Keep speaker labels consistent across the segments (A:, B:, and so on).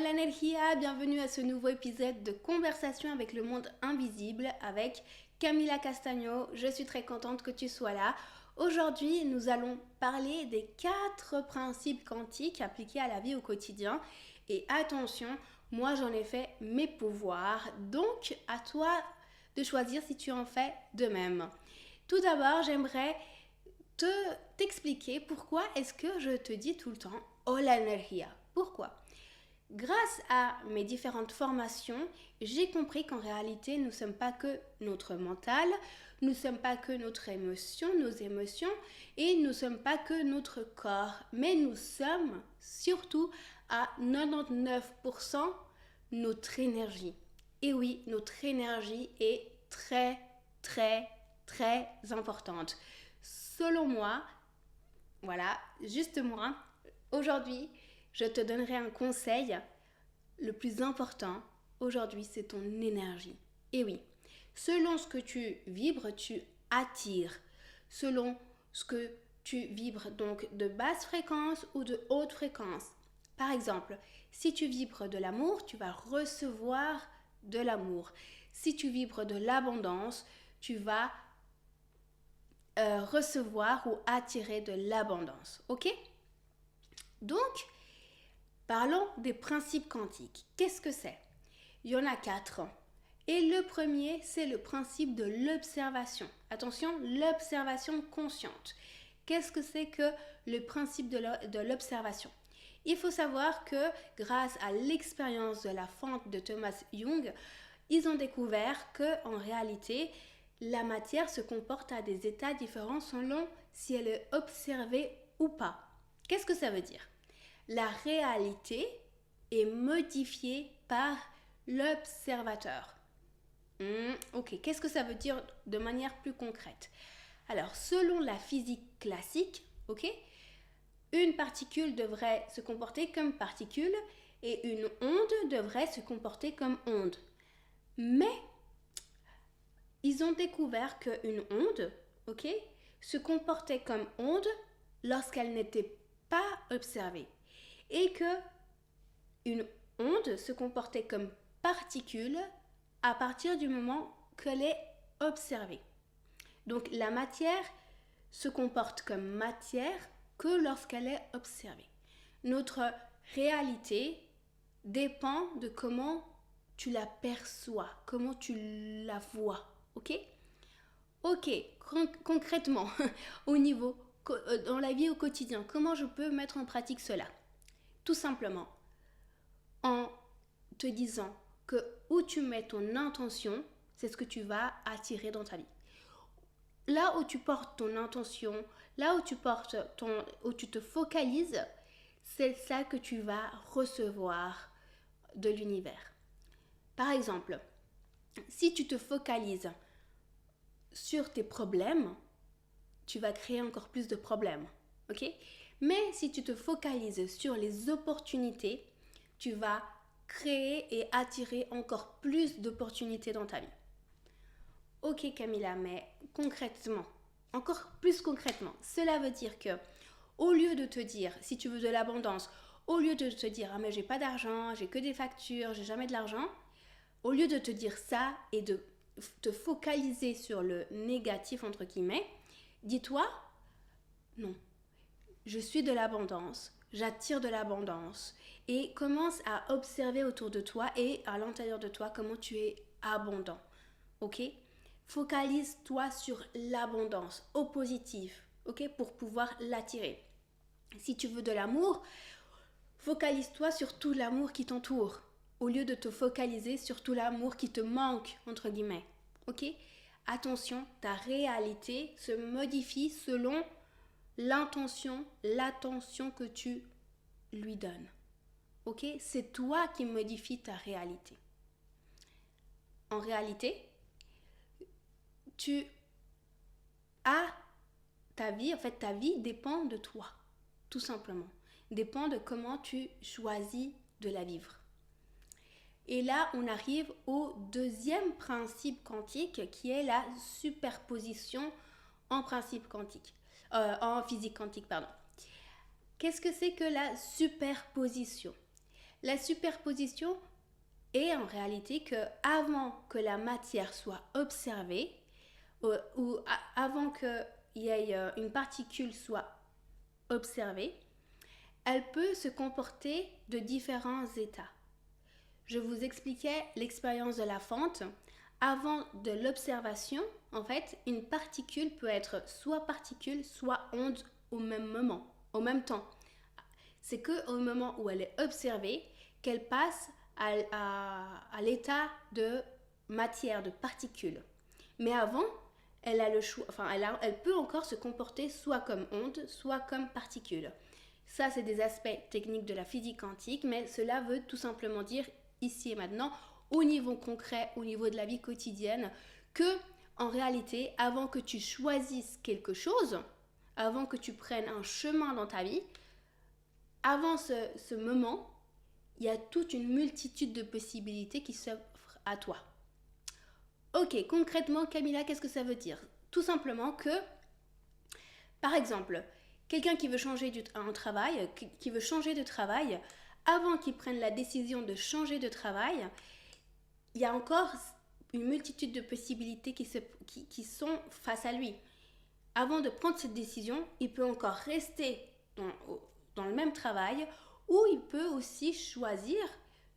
A: Hola Energia, bienvenue à ce nouveau épisode de Conversation avec le monde invisible avec Camila Castagno. Je suis très contente que tu sois là. Aujourd'hui, nous allons parler des 4 principes quantiques appliqués à la vie au quotidien. Et attention, moi j'en ai fait mes pouvoirs, donc à toi de choisir si tu en fais de même. Tout d'abord, j'aimerais t'expliquer pourquoi est-ce que je te dis tout le temps Hola Energia. Pourquoi ? Grâce à mes différentes formations, j'ai compris qu'en réalité, nous ne sommes pas que notre mental, nous ne sommes pas que notre émotion, nos émotions, et nous ne sommes pas que notre corps, mais nous sommes surtout à 99% notre énergie. Et oui, notre énergie est très, très, très importante. Selon moi, voilà, juste moi, aujourd'hui, je te donnerai un conseil. Le plus important aujourd'hui, c'est ton énergie. Et oui, selon ce que tu vibres, tu attires. Selon ce que tu vibres, donc de basse fréquence ou de haute fréquence. Par exemple, si tu vibres de l'amour, tu vas recevoir de l'amour. Si tu vibres de l'abondance, tu vas recevoir ou attirer de l'abondance. Ok ? Donc, parlons des principes quantiques. Qu'est-ce que c'est ? Il y en a 4. Et le premier, c'est le principe de l'observation. Attention, l'observation consciente. Qu'est-ce que c'est que le principe de l'observation ? Il faut savoir que grâce à l'expérience de la fente de Thomas Young, ils ont découvert qu'en réalité, la matière se comporte à des états différents selon si elle est observée ou pas. Qu'est-ce que ça veut dire ? La réalité est modifiée par l'observateur. Ok, qu'est-ce que ça veut dire de manière plus concrète ? Alors, selon la physique classique, ok, une particule devrait se comporter comme particule et une onde devrait se comporter comme onde. Mais ils ont découvert qu'une onde, ok, se comportait comme onde lorsqu'elle n'était pas observée. Et que une onde se comportait comme particule à partir du moment qu'elle est observée. Donc la matière se comporte comme matière que lorsqu'elle est observée. Notre réalité dépend de comment tu la perçois, comment tu la vois, ok ? Ok, concrètement, au niveau, dans la vie au quotidien, comment je peux mettre en pratique cela ? Tout simplement, en te disant que où tu mets ton intention, c'est ce que tu vas attirer dans ta vie. Là où tu portes ton intention, là où où tu te focalises, c'est ça que tu vas recevoir de l'univers. Par exemple, si tu te focalises sur tes problèmes, tu vas créer encore plus de problèmes, ok ? Mais si tu te focalises sur les opportunités, tu vas créer et attirer encore plus d'opportunités dans ta vie. Ok Camila, mais concrètement, encore plus concrètement, cela veut dire que au lieu de te dire, si tu veux de l'abondance, au lieu de te dire « Ah mais j'ai pas d'argent, j'ai que des factures, j'ai jamais de l'argent », au lieu de te dire ça et de te focaliser sur le négatif entre guillemets, dis-toi « Non, je suis de l'abondance, j'attire de l'abondance » et commence à observer autour de toi et à l'intérieur de toi comment tu es abondant, ok ? Focalise-toi sur l'abondance, au positif, ok, pour pouvoir l'attirer. Si tu veux de l'amour, focalise-toi sur tout l'amour qui t'entoure, au lieu de te focaliser sur tout l'amour qui te manque, entre guillemets, ok ? Attention, ta réalité se modifie selon l'attention que tu lui donnes, ok ? C'est toi qui modifies ta réalité. En réalité, tu as ta vie, en fait ta vie dépend de toi, tout simplement. Dépend de comment tu choisis de la vivre. Et là, on arrive au deuxième principe quantique qui est la superposition en principe quantique, en physique quantique, pardon. Qu'est-ce que c'est que la superposition ? La superposition est en réalité que avant que la matière soit observée, ou avant qu'il y ait une particule soit observée, elle peut se comporter de différents états. Je vous expliquais l'expérience de la fente. Avant de l'observation, en fait, une particule peut être soit particule, soit onde au même moment, au même temps. C'est qu'au moment où elle est observée, qu'elle passe à l'état de matière, de particule. Mais avant, elle a le choix, elle peut encore se comporter soit comme onde, soit comme particule. Ça, c'est des aspects techniques de la physique quantique, mais cela veut tout simplement dire ici et maintenant, au niveau concret, au niveau de la vie quotidienne, que en réalité, avant que tu choisisses quelque chose, avant que tu prennes un chemin dans ta vie, avant ce moment, il y a toute une multitude de possibilités qui s'offrent à toi. Ok, concrètement, Camilla, qu'est-ce que ça veut dire? Tout simplement que, par exemple, quelqu'un qui veut changer un travail, qui veut changer de travail, avant qu'il prenne la décision de changer de travail, il y a encore une multitude de possibilités qui sont face à lui. Avant de prendre cette décision, il peut encore rester dans le même travail ou il peut aussi choisir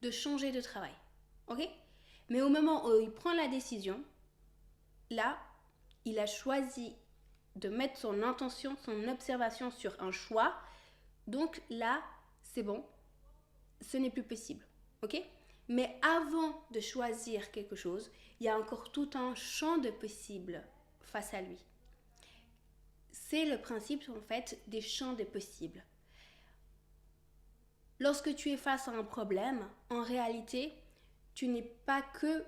A: de changer de travail. Ok? Mais au moment où il prend la décision, là, il a choisi de mettre son intention, son observation sur un choix. Donc là, c'est bon, ce n'est plus possible. Ok? Mais avant de choisir quelque chose, il y a encore tout un champ de possibles face à lui. C'est le principe en fait des champs des possibles. Lorsque tu es face à un problème, en réalité, tu n'es pas que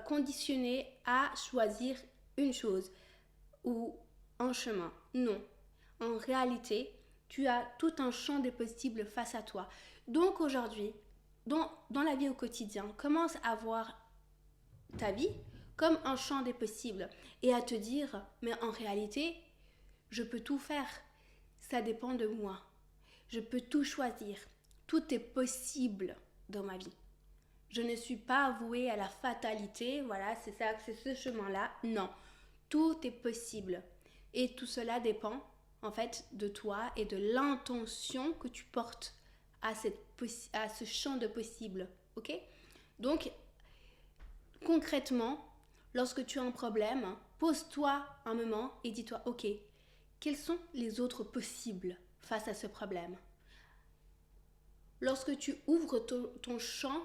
A: conditionné à choisir une chose ou un chemin. Non. En réalité, tu as tout un champ des possibles face à toi. Donc aujourd'hui, dans la vie au quotidien, commence à voir ta vie comme un champ des possibles et à te dire, mais en réalité, je peux tout faire. Ça dépend de moi. Je peux tout choisir. Tout est possible dans ma vie. Je ne suis pas vouée à la fatalité, voilà, c'est ça, c'est ce chemin-là. Non, tout est possible. Et tout cela dépend, en fait, de toi et de l'intention que tu portes à ce champ de possible, ok? Donc, concrètement, lorsque tu as un problème, pose-toi un moment et dis-toi, ok, quels sont les autres possibles face à ce problème? Lorsque tu ouvres ton champ,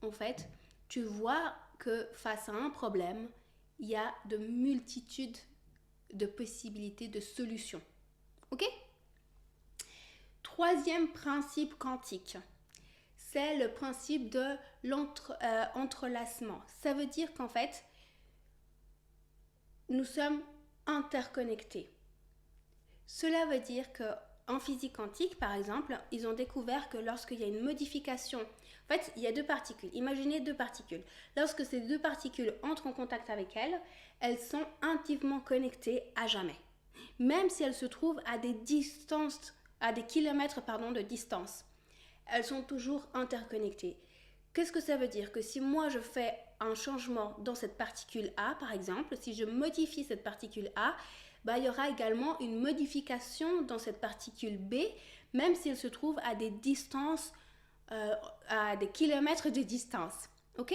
A: en fait, tu vois que face à un problème, il y a de multitudes de possibilités, de solutions. Ok? Troisième principe quantique, c'est le principe de l'entrelacement. Ça veut dire qu'en fait, nous sommes interconnectés. Cela veut dire qu'en physique quantique, par exemple, ils ont découvert que lorsqu'il y a une modification, en fait, il y a deux particules. Imaginez deux particules. Lorsque ces deux particules entrent en contact avec elles, elles sont intimement connectées à jamais. Même si elles se trouvent à des kilomètres de distance. Elles sont toujours interconnectées. Qu'est-ce que ça veut dire? Que si moi je fais un changement dans cette particule A, par exemple, si je modifie cette particule A, il y aura également une modification dans cette particule B, même si elle se trouve à des distances, à des kilomètres de distance. Ok?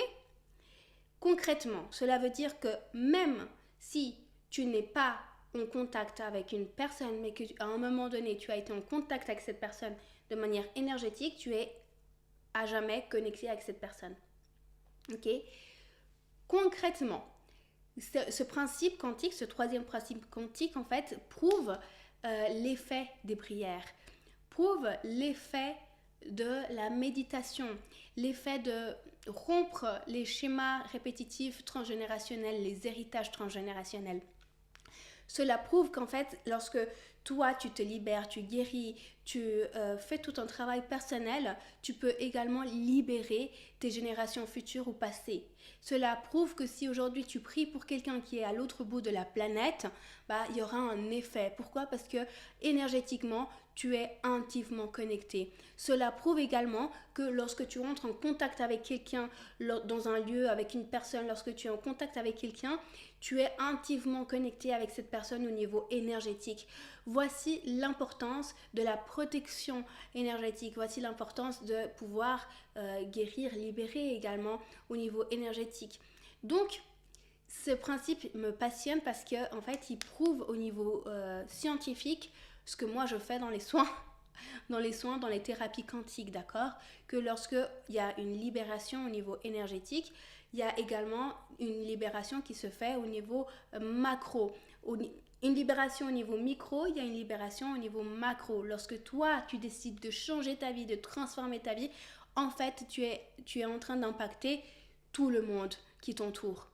A: Concrètement, cela veut dire que même si tu n'es pas en contact avec une personne, mais qu'à un moment donné, tu as été en contact avec cette personne de manière énergétique, tu es à jamais connecté avec cette personne. Ok? Concrètement, ce principe quantique, ce troisième principe quantique, en fait, prouve l'effet des prières, prouve l'effet de la méditation, l'effet de rompre les schémas répétitifs transgénérationnels, les héritages transgénérationnels. Cela prouve qu'en fait, lorsque toi tu te libères, tu guéris, tu fais tout un travail personnel, tu peux également libérer tes générations futures ou passées. Cela prouve que si aujourd'hui tu pries pour quelqu'un qui est à l'autre bout de la planète, il y aura un effet. Pourquoi? Parce que énergétiquement, tu es intimement connecté. Cela prouve également que lorsque tu rentres en contact avec quelqu'un dans un lieu, avec une personne, lorsque tu es en contact avec quelqu'un, tu es intimement connecté avec cette personne au niveau énergétique. Voici l'importance de la protection énergétique. Voici l'importance de pouvoir guérir, libérer également au niveau énergétique. Donc, ce principe me passionne parce que en fait, il prouve au niveau scientifique ce que moi je fais dans les soins, dans les thérapies quantiques, d'accord? Que lorsque il y a une libération au niveau énergétique, il y a également une libération qui se fait au niveau macro. Une libération au niveau micro, il y a une libération au niveau macro. Lorsque toi, tu décides de changer ta vie, de transformer ta vie, en fait, tu es en train d'impacter tout le monde qui t'entoure,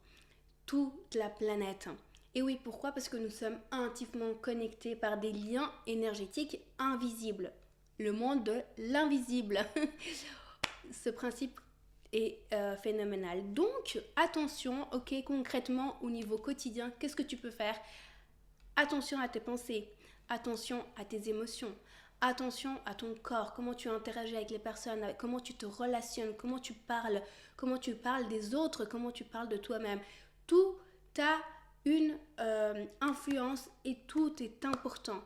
A: toute la planète. Et oui, pourquoi? Parce que nous sommes intimement connectés par des liens énergétiques invisibles. Le monde de l'invisible. Ce principe est phénoménal. Donc, attention, ok, concrètement, au niveau quotidien, qu'est-ce que tu peux faire? Attention à tes pensées, attention à tes émotions, attention à ton corps, comment tu interagis avec les personnes, comment tu te relationnes, comment tu parles des autres, comment tu parles de toi-même. Tout a une influence et tout est important.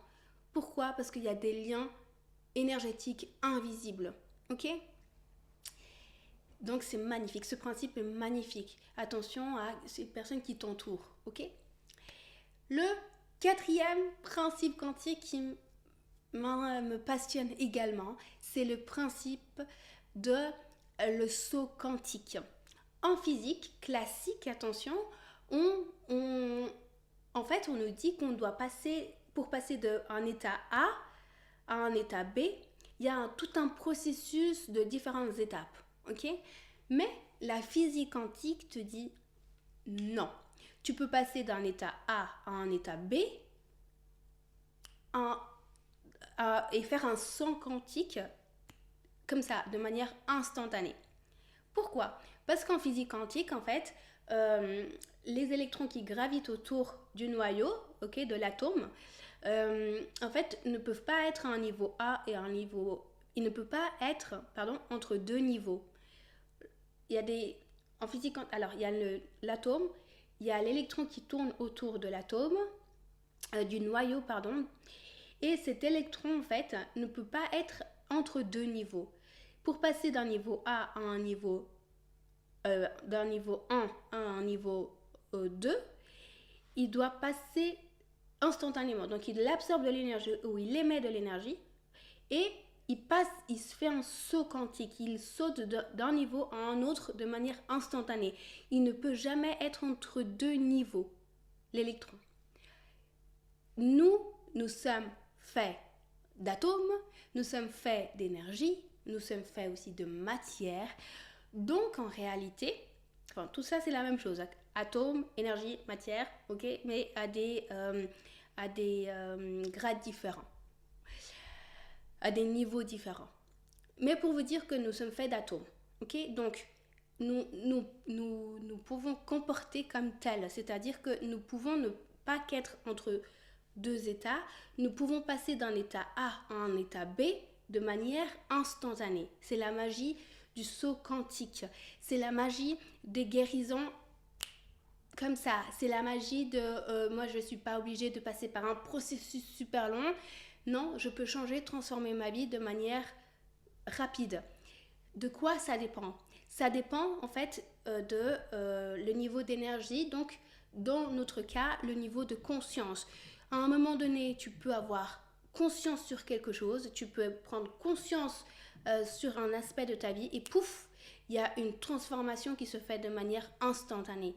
A: Pourquoi? Parce qu'il y a des liens énergétiques invisibles. Ok? Donc c'est magnifique, ce principe est magnifique. Attention à ces personnes qui t'entourent. Ok? Le quatrième principe quantique qui me passionne également, c'est le principe de le saut quantique. En physique classique, attention, en fait, on nous dit qu'on doit passer, pour passer d'un état A à un état B, il y a tout un processus de différentes étapes, ok? Mais la physique quantique te dit non. Tu peux passer d'un état A à un état B et faire un saut quantique comme ça, de manière instantanée. Pourquoi? Parce qu'en physique quantique, en fait, les électrons qui gravitent autour du noyau, ok, de l'atome, en fait, ne peuvent pas être à un niveau A et à un niveau... Il ne peut pas être, entre deux niveaux. Il y a en physique, alors il y a l'atome, il y a l'électron qui tourne autour de l'atome, du noyau, et cet électron, en fait, ne peut pas être entre deux niveaux. Pour passer d'un niveau A à un niveau d'un niveau 1 à un niveau 2, il doit passer instantanément. Donc il absorbe de l'énergie ou il émet de l'énergie et il se fait un saut quantique. Il saute d'un niveau à un autre de manière instantanée. Il ne peut jamais être entre deux niveaux, l'électron. Nous sommes faits d'atomes, nous sommes faits d'énergie, nous sommes faits aussi de matière. Donc en réalité, tout ça c'est la même chose, atome, énergie, matière, ok, mais à des grades différents, à des niveaux différents. Mais pour vous dire que nous sommes faits d'atomes, ok, donc nous pouvons comporter comme tel, c'est-à-dire que nous pouvons ne pas qu'être entre deux états, nous pouvons passer d'un état A à un état B de manière instantanée. C'est la magie du saut quantique. C'est la magie des guérisons comme ça. C'est la magie de moi je ne suis pas obligée de passer par un processus super long. Non, je peux changer, transformer ma vie de manière rapide. De quoi ça dépend? Ça dépend en fait de le niveau d'énergie, donc dans notre cas, le niveau de conscience. À un moment donné, tu peux avoir conscience sur quelque chose, tu peux prendre conscience sur un aspect de ta vie et pouf, il y a une transformation qui se fait de manière instantanée.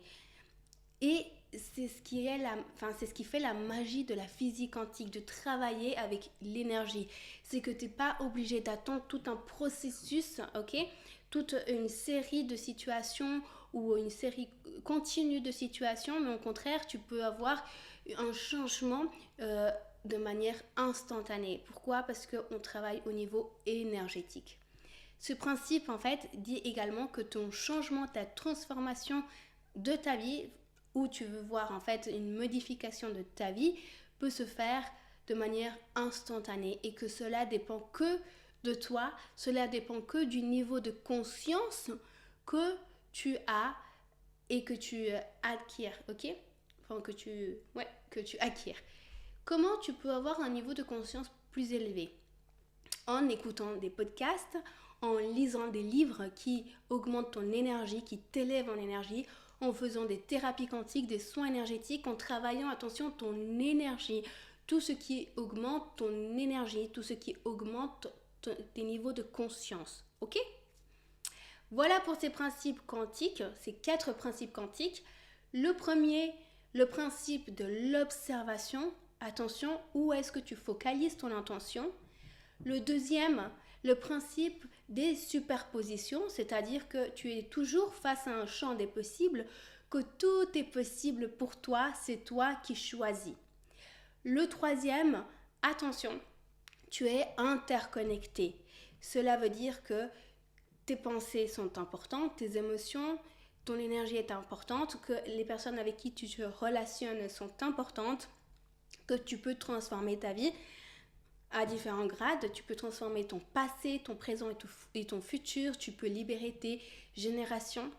A: Et c'est ce qui fait la magie de la physique quantique, de travailler avec l'énergie. C'est que tu n'es pas obligé d'attendre tout un processus, ok, toute une série de situations ou une série continue de situations, mais au contraire, tu peux avoir un changement de manière instantanée. Pourquoi? Parce qu'on travaille au niveau énergétique. Ce principe, en fait, dit également que ton changement, ta transformation de ta vie, où tu veux voir en fait une modification de ta vie, peut se faire de manière instantanée et que cela dépend que de toi, cela dépend que du niveau de conscience que tu as et que tu acquiers, ok? Enfin, que tu acquiers. Comment tu peux avoir un niveau de conscience plus élevé? En écoutant des podcasts, en lisant des livres qui augmentent ton énergie, qui t'élèvent en énergie, en faisant des thérapies quantiques, des soins énergétiques, en travaillant, attention, ton énergie, tout ce qui augmente ton énergie, tout ce qui augmente tes niveaux de conscience. Ok? Voilà pour ces principes quantiques, ces 4 principes quantiques. Le premier, le principe de l'observation. Attention, où est-ce que tu focalises ton attention? Le deuxième, le principe des superpositions, c'est-à-dire que tu es toujours face à un champ des possibles, que tout est possible pour toi, c'est toi qui choisis. Le troisième, attention, tu es interconnecté. Cela veut dire que tes pensées sont importantes, tes émotions, ton énergie est importante, que les personnes avec qui tu te relationnes sont importantes, que tu peux transformer ta vie à différents grades. Tu peux transformer ton passé, ton présent et ton futur. Tu peux libérer tes générations.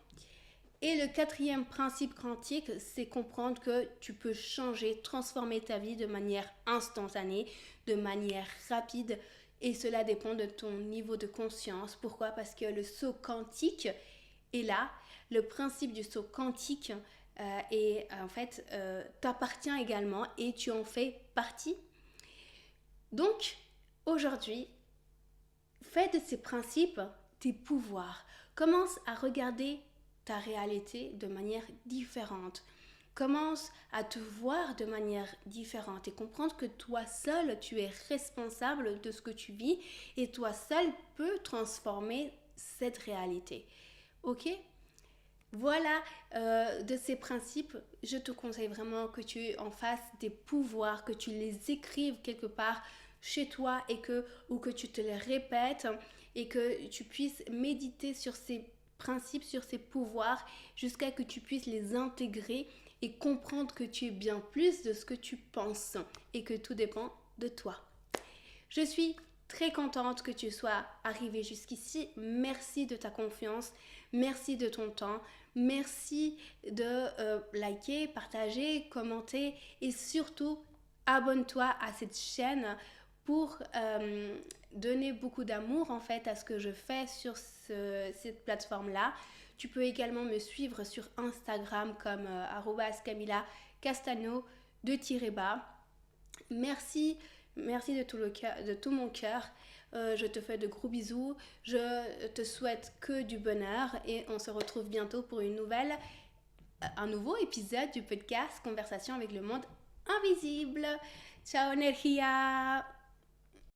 A: Et le quatrième principe quantique, c'est comprendre que tu peux changer, transformer ta vie de manière instantanée, de manière rapide. Et cela dépend de ton niveau de conscience. Pourquoi? Parce que le saut quantique est là. Le principe du saut quantique t'appartient également et tu en fais partie. Donc, aujourd'hui, fais de ces principes tes pouvoirs. Commence à regarder ta réalité de manière différente. Commence à te voir de manière différente et comprendre que toi seul, tu es responsable de ce que tu vis et toi seul peux transformer cette réalité. Ok? Voilà, de ces principes, je te conseille vraiment que tu en fasses des pouvoirs, que tu les écrives quelque part chez toi ou que tu te les répètes et que tu puisses méditer sur ces principes, sur ces pouvoirs jusqu'à que tu puisses les intégrer et comprendre que tu es bien plus de ce que tu penses et que tout dépend de toi. Je suis très contente que tu sois arrivé jusqu'ici. Merci de ta confiance, merci de ton temps, merci de liker, partager, commenter et surtout abonne-toi à cette chaîne pour donner beaucoup d'amour en fait à ce que je fais sur cette plateforme-là. Tu peux également me suivre sur Instagram comme @CamilaCastano _. Merci de tout mon cœur. Je te fais de gros bisous. Je te souhaite que du bonheur et on se retrouve bientôt pour un nouveau épisode du podcast Conversation avec le monde invisible. Ciao Energia!